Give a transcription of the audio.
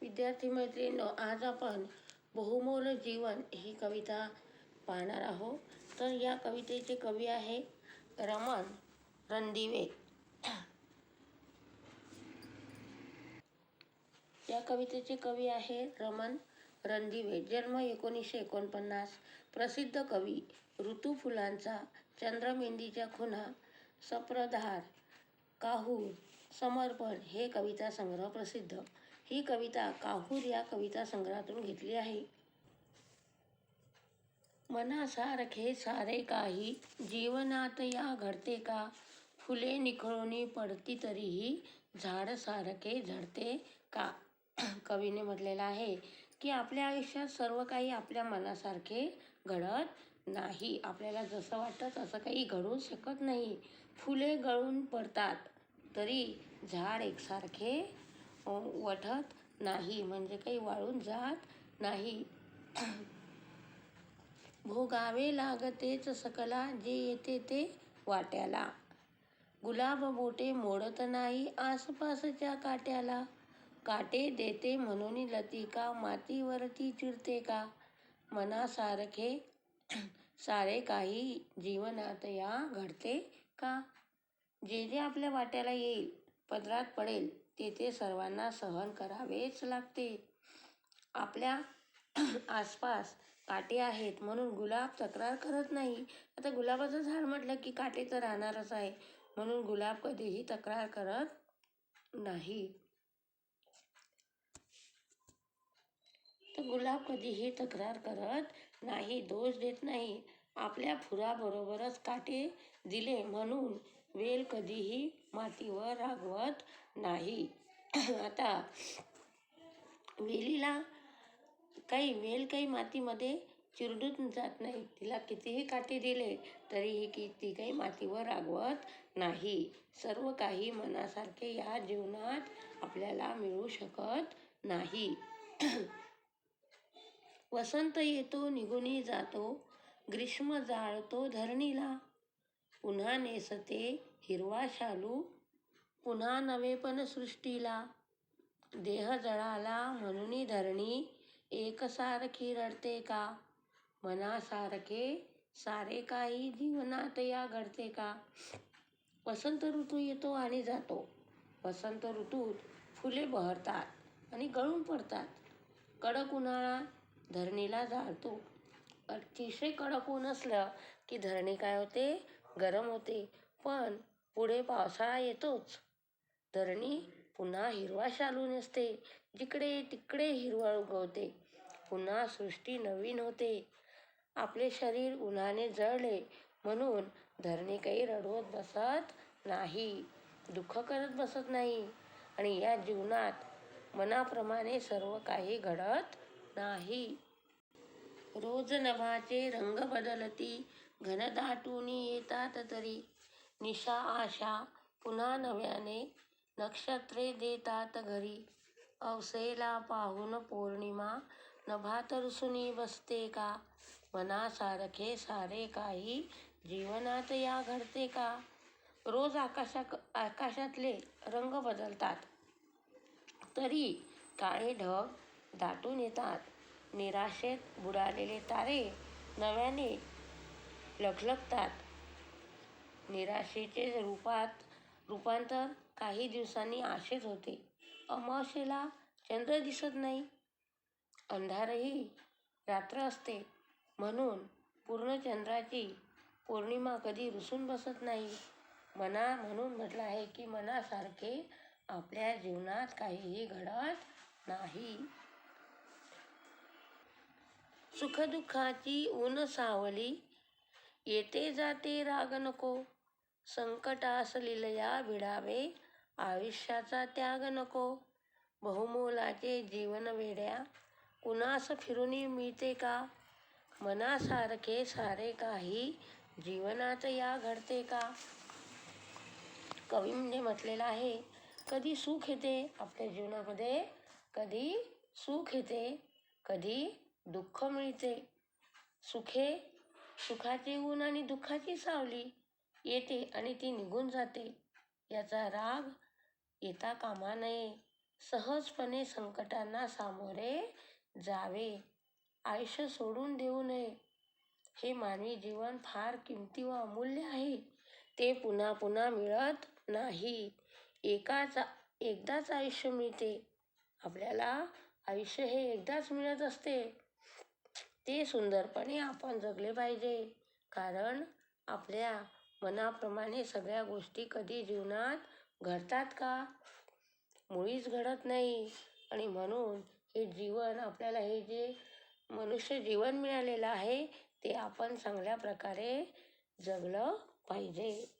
विद्यार्थी मैत्रिणींनो, आज आपण बहुमोल जीवन ही कविता पाहणार आहोत. तर या कवितेचे कवी आहे रमण रणदिवे. या कवितेचे कवी आहे रमण रणदिवे. जन्म 1949. प्रसिद्ध कवी. ऋतू फुलांचा, चंद्रमेंदीच्या खुणा, सप्रधार, काहूर, समर्पण हे कविता संग्रह प्रसिद्ध. ही कविता काहूर या कविता संग्रहातून घेतली आहे. मनासारखे सारे काही जीवनात या घडते का, फुले निखळून पडती तरीही झाड सारखे झडते का. कवीने म्हटलेलं आहे की आपल्या आयुष्यात सर्व काही आपल्या मनासारखे घडत नाही. आपल्याला जसं वाटतं तसं काही घडू शकत नाही. फुले गळून पडतात तरी झाड एकसारखे वाटत नाही, म्हणजे काही वाळून जात नाही. भोगावे लागतेच सकला जे येते ते वाट्याला, गुलाब मोठे मोडत नाही आसपासच्या काट्याला, काटे देते म्हणून लतिका मातीवरती चिरते का. मनासारखे सारे काही जीवनात या घडते का. जे जे आपल्या वाट्याला येईल, पदरात पडेल, ते सर्वांना सहन करावेच लागते. आपल्या आसपास काटे आहेत म्हणून गुलाब तक्रार करत नाही. आता गुलाबाचं झाड म्हटलं की काटे तर राहणारच आहे, म्हणून गुलाब कधीही तक्रार करत नाही. तर गुलाब कधीही तक्रार करत नाही, दोष देत नाही. आपल्या फुलाबरोबरच काटे दिले म्हणून वेल कधीही मातीवर रागवत नाही. आता वेलीला काही मातीमध्ये चिरडून जात नाही. तिला कितीही काटे दिले तरीही ती काही मातीवर रागवत नाही. सर्व काही मनासारखे या जीवनात आपल्याला मिळू शकत नाही. वसंत येतो निघून जातो, ग्रीष्म जाळतो धरणीला, पुन्हा नेसते हिरवा शालू, पुन्हा नवेपण सृष्टीला. देह जळाला म्हणून धरणी एकसारखी रडते का. मनासारखे सारे काही जीवनात या घडते का. वसंत ऋतू येतो आणि जातो. वसंत ऋतूत फुले बहरतात आणि गळून पडतात. कडक उन्हाळा धरणीला जाळतो. अतिशय कडक ऊन असलं की धरणी काय होते, गरम होते. पण पुढे पावसाळा येतोच, धरणी पुन्हा हिरवा शालू नेसते. जिकडे तिकडे हिरवळ उगवते. पुन्हा सृष्टी नवीन होते. आपले शरीर उन्हाने जळले म्हणून धरणी काही रडवत बसत नाही, दुःख करत बसत नाही. आणि या जीवनात मनाप्रमाणे सर्व काही घडत नाही. रोज नभाचे रंग बदलती घनदाटून येतात तरी, निशा आशा पुन्हा नव्याने नक्षत्रे देतात घरी. अवसेला पाहून पौर्णिमा नभात रुसून बसते का. मनासारखे सारे काही जीवनात या घडते का. रोज आकाशातले रंग बदलतात तरी काळे ढग दाटून येतात. निराशेत बुडालेले तारे नव्याने लखलखतात. निराशेचे रूपांतर काही दिवसांनी आशेत होते. अमावास्येला चंद्र दिसत नाही, अंधारही रात्र असते, म्हणून पूर्णचंद्राची पौर्णिमा कधी रुसून बसत नाही. म्हणून म्हटलं आहे की मनासारखे आपल्या जीवनात काहीही घडत नाही. सुखदुःखाची ऊन सावली येते जाते राग नको, संकटास लीलया भिडावे आयुष्याचा त्याग नको. बहुमोलाचे जीवन वेड्या कुणास फिरून मिळते का. मनासारखे सारे काही जीवनात या घडते का. कवीने म्हटलेलं आहे, कधी सुख येते आपल्या जीवनामध्ये, कधी सुख येते, कधी दुःख मिळते. सुखाचे ऊन आणि दुःखाची सावली येते आणि ती निघून जाते. याचा राग येता कामा नये. सहजपणे संकटांना सामोरे जावे. आयुष्य सोडून देऊ नये. हे मानवी जीवन फार किमती व अमूल्य आहे. ते पुन्हा पुन्हा मिळत नाही. एकदाच आयुष्य मिळते. आपल्याला आयुष्य हे एकदाच मिळत असते. ते सुंदरपणे आपण जगले पाहिजे. कारण आपल्या मनाप्रमाणे सगळ्या गोष्टी कधी जीवनात घडतात का? मुळीच घडत नाही. आणि म्हणून हे जीवन आपल्याला, हे जे मनुष्य जीवन मिळालेलं आहे, ते आपण चांगल्या प्रकारे जगलं पाहिजे.